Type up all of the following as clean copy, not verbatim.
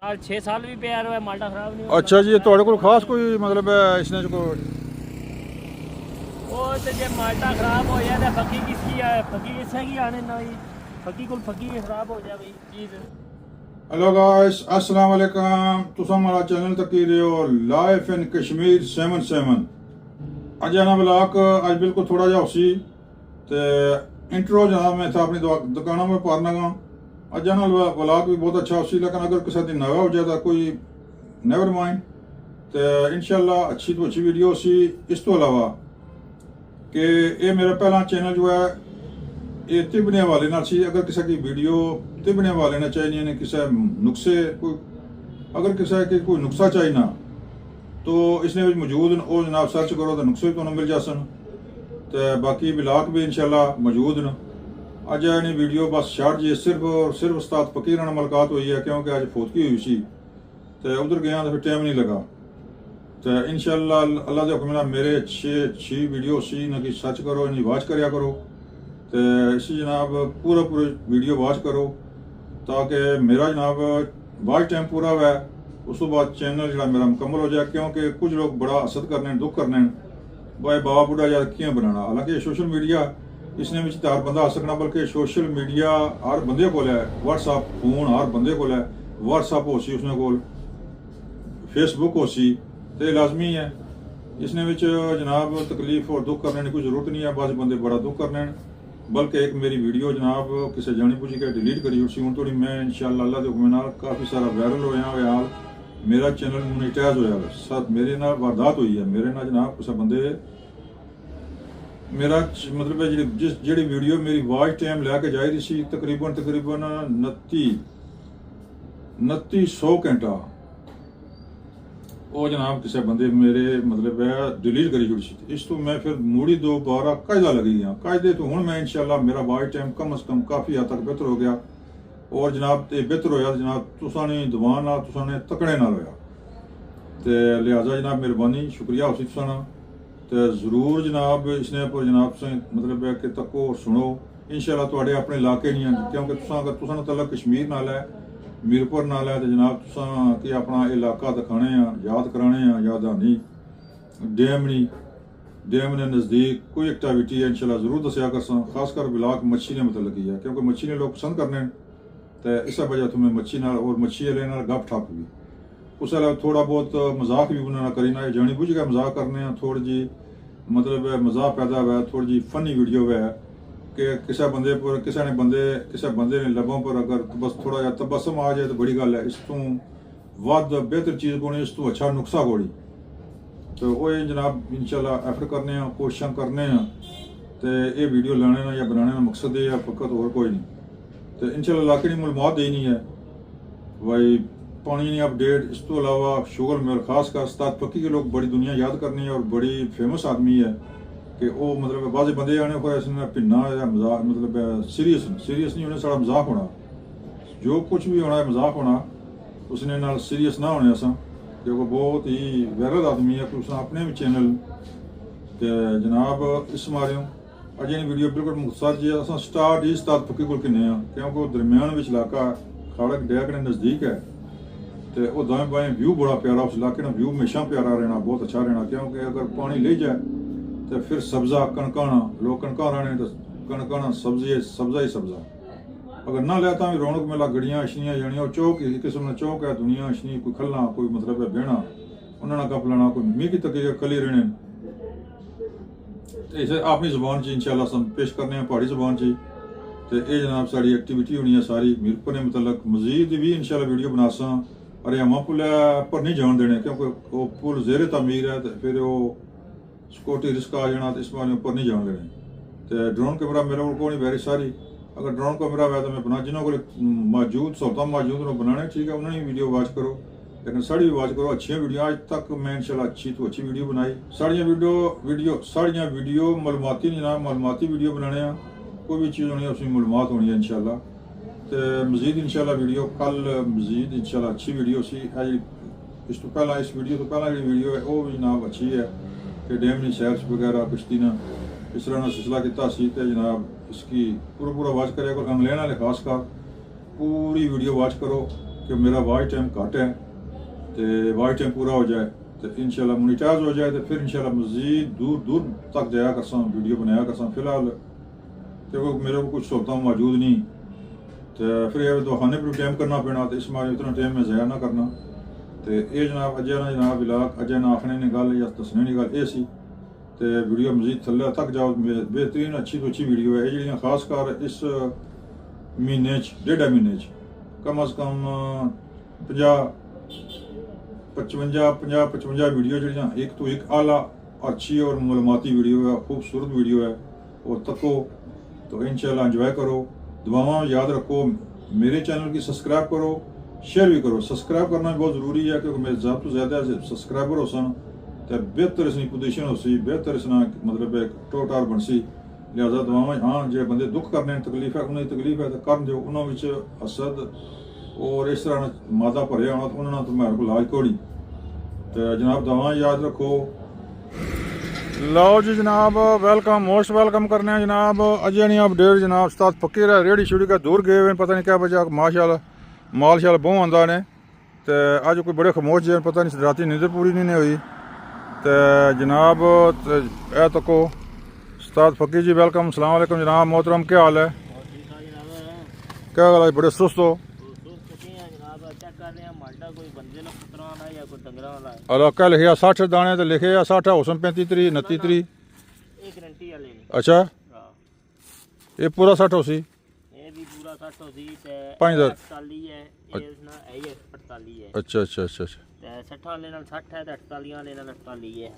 6 साल भी ਪਿਆ ਰਿਹਾ ਮਾਲਟਾ ਖਰਾਬ ਨਹੀਂ ਅੱਛਾ ਜੀ, ਤੁਹਾਡੇ ਕੋਲ ਖਾਸ ਕੋਈ ਮਤਲਬ ਇਸਨੇ ਚ ਕੋਈ ਉਹ ਤੇ ਜੇ ਮਾਲਟਾ ਖਰਾਬ ਹੋ ਜਾਏ ਤਾਂ ਫੱਕੀ ਕਿਸकी ਹੈ ਫੱਕੀ ਕਿਸੇ ਕੀ ਆਣੇ ਨਾ ਫੱਕੀ ਕੋਲ ਫੱਕੀ ਖਰਾਬ ਹੋ ਜਾਵੇ ਚੀਜ਼। हेलो गाइस, अस्सलाम वालेकुम। तुसां हमारा चैनल तक रहे हो लाइफ इन कश्मीर 77। अज ना ब्लॉग अज बिल्कुल थोड़ा जा उसी ते इंट्रो जनाब मैं था अपनी दुकानों में पारना गा। अज ना ब्लॉग भी बहुत अच्छा उसी, लेकिन अगर किसी दिन नवा हो जाता कोई नेवर माइंड, तो इंशाल्लाह अच्छी तो अच्छी वीडियो उसी। इस तो अलावा कि ये मेरा पहला चैनल जो है ये तिबने हवाले नाल सी। अगर किसी की वीडियो तिबने हवाले ना चाहिए ने किसी नुस्खे कोई अगर किसी के कोई नुस्खा चाहिए ना तो इसने मौजूद वो जनाब सर्च करो तो नुस्खे भी तुम्हें मिल जासन। तो बाकी ब्लॉग भी इंशाल्लाह मौजूद न। अज यानी वीडियो बस शार्ट जी सिर्फ और सिर्फ उस्ताद फकीर नाल मुलाकात हुई है, क्योंकि अज फौतगी हुई सी तो उधर गया तो फिर टाइम नहीं लगा। तो इंशाल्लाह अल्लाह के हुक्म नाल मेरे अच्छी वीडियो सी ना कि सर्च करो इन्हें वाच करया करो। तो इसी जनाब पूरा वीडियो वॉच करो ताकि मेरा जनाब वॉच टाइम पूरा हुआ है, उस तो बाद चैनल जो मेरा मुकम्मल हो जाए। क्योंकि कुछ लोग बड़ा असद करने दुख करने भाई बाबा बुढ़ा यार क्यों बनाना। हालांकि सोशल मीडिया इसने में हर बंदा हस सकना, बल्कि सोशल मीडिया हर बंदे को है। व्हाट्सअप फोन हर बंदे को है, व्हाट्सअप हो सी उसने को फेसबुक हो सी, तो लाजमी है। इसने जनाब तकलीफ और दुख करने की कोई जरूरत नहीं है, बस बंदे बड़ा दुख करने। बल्कि एक मेरी वीडियो जनाब किसी जानी बुझी के डिलीट करी उसी हूँ थोड़ी मैं इंशाल्लाह अल्लाह के हुक्म नाल काफ़ी सारा वायरल होया हाल मेरा चैनल मोनेटाइज होया सब मेरे नाल वारदात हुई है। मेरे नाल जनाब किसी बंदे मेरा मतलब जी वीडियो मेरी वॉच टाइम लैके जा रही सी तकरीबन 2900 घंटा वो जनाब किसी बंदे मेरे मतलब है डिलीट करी जुड़ी सी। इस तो मैं फिर मुड़ी दोबारा कायदा लगी गया कायदे तो हूँ मैं इंशाल्लाह मेरा वॉच टाइम कम अज़ कम काफ़ी हद तक बेहतर हो गया। और जनाब ये बेहतर होया जनाब तुसा ने दुआ नाल तुसा ने तकड़े नाल होया, तो लिहाजा जनाब मेहरबानी शुक्रिया उसी तुसा ना। तो ज़रूर जनाब इसने पर जनाब से मतलब है कि तको सुनो इंशाल्लाह तुहाडे अपने इलाके नहीं हैं, क्योंकि तुसा अगर तुसा तलब कश्मीर नाल है मीरपुर नाल है तो जनाब तुसा कि अपना इलाका दिखाने याद कराने याद नहीं डैम ने नज़दीक कोई एक्टिविटी है इंशाल्लाह ज़रूर दसिया करसा। खासकर ब्लॉक मच्छी ने मतलब की है, क्योंकि मच्छी ने लोग पसंद करने तो इस वजह तुम्हें मच्छी नाल और मच्छी वाले नाल गप ठप भी उस अलावा थोड़ा बहुत मजाक भी बनाना करीना जानी बुझ के मजाक करने थोड़ी जी मतलब मजाक पैदा हुआ थोड़ी जी फनी वीडियो है कि किसी बंदे ने लबों पर अगर बस थोड़ा जहा तबसम आ जाए तो बड़ी गल है। इस तू वध बेहतर चीज़ कोनी, इस तू अच्छा नुस्खा कोनी। तो वो जनाब इंशाल्लाह एफर्ट करने कोशिश करने तो ये वीडियो लाने ना या बनाने का मकसद है फकत और कोई नहीं। तो इंशाल्लाह इलाके की मालूमात देनी है भाई पानी नहीं अपडेट। इस तो अलावा शुगर मेरे खास कर उस्ताद फकी के लोग बड़ी दुनिया याद करनी है और बड़ी फेमस आदमी है कि वो मतलब बाज़ बंदे आने को इसने भिन्ना या मजाक मतलब सीरियस नहीं होने सारा मजाक होना जो कुछ भी होना है मजाक होना उसने नाल सीरियस ना होने असा, क्योंकि बहुत ही वायरल आदमी है। तुम अपने भी चैनल के जनाब इस मारे अजे वीडियो बिल्कुल मुख्तसर जी अस स्टार्ट ही उस्ताद फकी को किन्ने क्योंकि वो दरम्यान में इलाका खाड़ा डैक ने नज़दीक है तो वो दाएं बाएं व्यू बड़ा प्यारा उस इलाके का व्यू हमेशा प्यारा रहना बहुत अच्छा रहना। क्योंकि अगर पानी ले जाए तो फिर सब्जा कनकाना लोग कनका रहे तो कनकाना सब्जा ही सब्जा अगर ना लिया तो रौनक मेला गड़ियाँ अछनियाँ जानिया चौक एक किस्म का चौक है दुनिया अछनी कोई खलना कोई मतलब है बहना उन्होंने गप लेना कोई मी की तक कली रहने तो इसे अपनी जबान च इंशाल्लाह सम पेश करने पहाड़ी जबान च। तो ये जनाब साड़ी एक्टिविटी होनी है सारी मीरपुर ने मतलब मजीद भी इंशाल्लाह वीडियो बनासा। अरे अमा पुल पर नहीं जान देने क्योंकि वो पुल जेरे तमीर है तो फिर वो सिक्योरिटी रिस्क आ जाना तो इस बारे ऊपर नहीं जान लेने। तो ड्रोन कैमरा मेरे को नहीं वेरी सारी अगर ड्रोन कैमरा है तो मैं बना जिन्होंने को मौजूद सहूलत मौजूद उन्होंने बनाने ठीक है उन्होंने वीडियो वॉच करो, लेकिन साड़ी भी वॉच करो अच्छी वीडियो। आज तक मैं इंशाल्लाह अच्छी तो अच्छी वीडियो बनाई साड़ियाँ वीडियो मालूमाती नहीं जनाब मालूमाती वीडियो बनाने कोई भी चीज़ होनी है उसमें मालूमात होनी है इंशाल्लाह। तो मज़ीद इंशाल्लाह वीडियो कल मज़ीद इंशाल्लाह अच्छी वीडियो सी इस तो पहला इस वीडियो तो पहला जी वीडियो है वो भी जनाब अच्छी है कि डैम ने सैर वगैरह किश्ती ना इस तरह सिलसिला किया जनाब इसकी पूरा वॉच करे इंग्लैंड वाले खास कर पूरी वीडियो वॉच करो कि मेरा वॉच टाइम घट है तो वॉच टाइम पूरा हो जाए तो इंशाल्लाह मोनेटाइज हो जाए तो फिर इंशाल्लाह मज़ीद दूर दूर तक जाया करसा वीडियो बनाया करसा। फिलहाल क्योंकि मेरे को कुछ सहूलत मौजूद नहीं तो फिर ये दवाखाने पर टाइम करना पैना तो इस मारे इतना टाइम मैं ज़ाया ना करना। तो ये जनाब अजय ना जनाब विलाक अजय ना आखने ने गल या दसने ने गल ये सी तो वीडियो मजीद थल्ले तक जाओ बेहतरीन अच्छी तो अच्छी वीडियो है जी। खास कर इस महीने 1.5 महीने कम अज़ कम 55 वीडियो जड़ियाँ एक तो एक आला अच्छी और मालूमाती वीडियो है, खूबसूरत वीडियो है और तको तो इंशाल्लाह एंजॉय करो। दुआवां याद रखो, मेरे चैनल की सब्सक्राइब करो, शेयर भी करो। सब्सक्राइब करना बहुत ज़रूरी है क्योंकि मेरे ज़्यादा तो ज़्यादा सब्सक्राइबर हो सन तो बेहतर इसकी पोजीशन हो सी, बेहतर इसना मतलब एक टोटार बन सी। लिहाजा दुआवां हाँ जो बंदे दुख करने तकलीफ है उन्हें तकलीफ है तो कर दो उन्होंने हसद और इस तरह मादा भरे होना तो उन्होंने तो मेरे को लाज कोड़ी तो जनाब दुआवां याद रखो। लो जी जनाब वेलकम मोस्ट वेलकम करने हैं जनाब अजय नहीं अपडेट जनाब उस्ताद फकीर है रेडी शुड़ी का दूर गए हुए पता नहीं क्या वजह माशाल्लाह माल शाल बहुत आंदा ने तो अज कोई बड़े खामोश जे पता नहीं राती नींदर पूरी नहीं हुई तो जनाब ए तको उस्ताद फकीर जी वेलकम अस्सलाम वालेकुम जनाब मोहतरम क्या हाल है क्या गल बड़े सुस्त हो अला क्या लिखे 60 दाने तो लिखे 60 हुसन 35 तरी 29 तरी अच्छा ये पूरा 60 हो सी पाँच दर अच्छा अच्छा अच्छा अच्छा अच्छा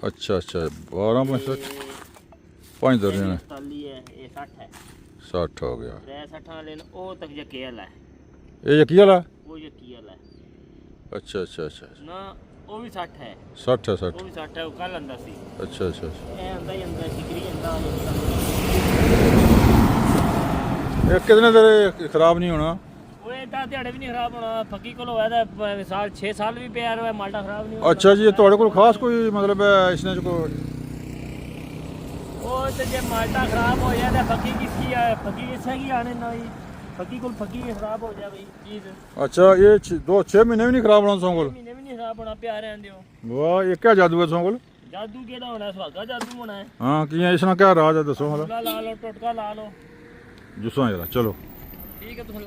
अच्छा 12 5 दर 60 हो गया ये यकी वाला अच्छा अच्छा अच्छा ना ਉਹ ਵੀ 60 ਹੈ 60 है 60 ਉਹ ਵੀ 60 ਹੈ ਉਹ ਕੱਲ ਆਂਦਾ ਸੀ अच्छा अच्छा अच्छा ਇਹ ਆਂਦਾ ਹੀ ਆਂਦਾ ਸਿਕਰੀ ਆਂਦਾ ये कितने देर खराब नहीं होना ਉਹ ਇਹ ਤਾਂ ਦਿਹਾੜੇ ਵੀ ਨਹੀਂ ਖਰਾਬ ਹੋਣਾ ਫੱਕੀ ਕੋਲ ਹੋਇਆ ਤਾਂ ਸਾਲ 6 ਸਾਲ ਵੀ ਪਿਆ ਰਿਹਾ ਮਾਲਟਾ ਖਰਾਬ ਨਹੀਂ ਹੋਣਾ अच्छा जी ਤੁਹਾਡੇ ਕੋਲ ਖਾਸ ਕੋਈ ਮਤਲਬ ਹੈ ਇਸਨੇ ਕੋਈ ਉਹ ਤੇ ਜੇ ਮਾਲਟਾ ਖਰਾਬ ਹੋ ਜਾਏ ਤਾਂ ਫੱਕੀ ਕਿਸकी ਹੈ ਫੱਕੀ ਕਿਸ ਹੈਗੀ ਆਣੇ ਨਾ ਹੀ ਫੱਕੀ ਕੋਲ ਫੱਕੀ ਖਰਾਬ ਹੋ ਜਾਵੇ ਚੀਜ਼ अच्छा ये 6 महीने भी नहीं खराब होना सौ कोल ਮਹੀਨੇ ਵੀ ਨਹੀਂ ਖਰਾਬ ਹੋਣਾ ਪਿਆ ਰਹਿੰਦੇ ਹੋ वाह ये क्या जादू है सौ कोल ਜਾਦੂ ਕਿਹੜਾ ਹੋਣਾ ਸੁਹਾਗਾ ਜਾਦੂ ਹੋਣਾ ਹੈ हाँ कि इसना क्या राज है दसो मतलब ਲਾ ਲਓ ਟੋਟਕਾ ਲਾ ਲਓ जुस्सा जरा चलो ਠੀਕ ਹੈ ਤੁਸੀਂ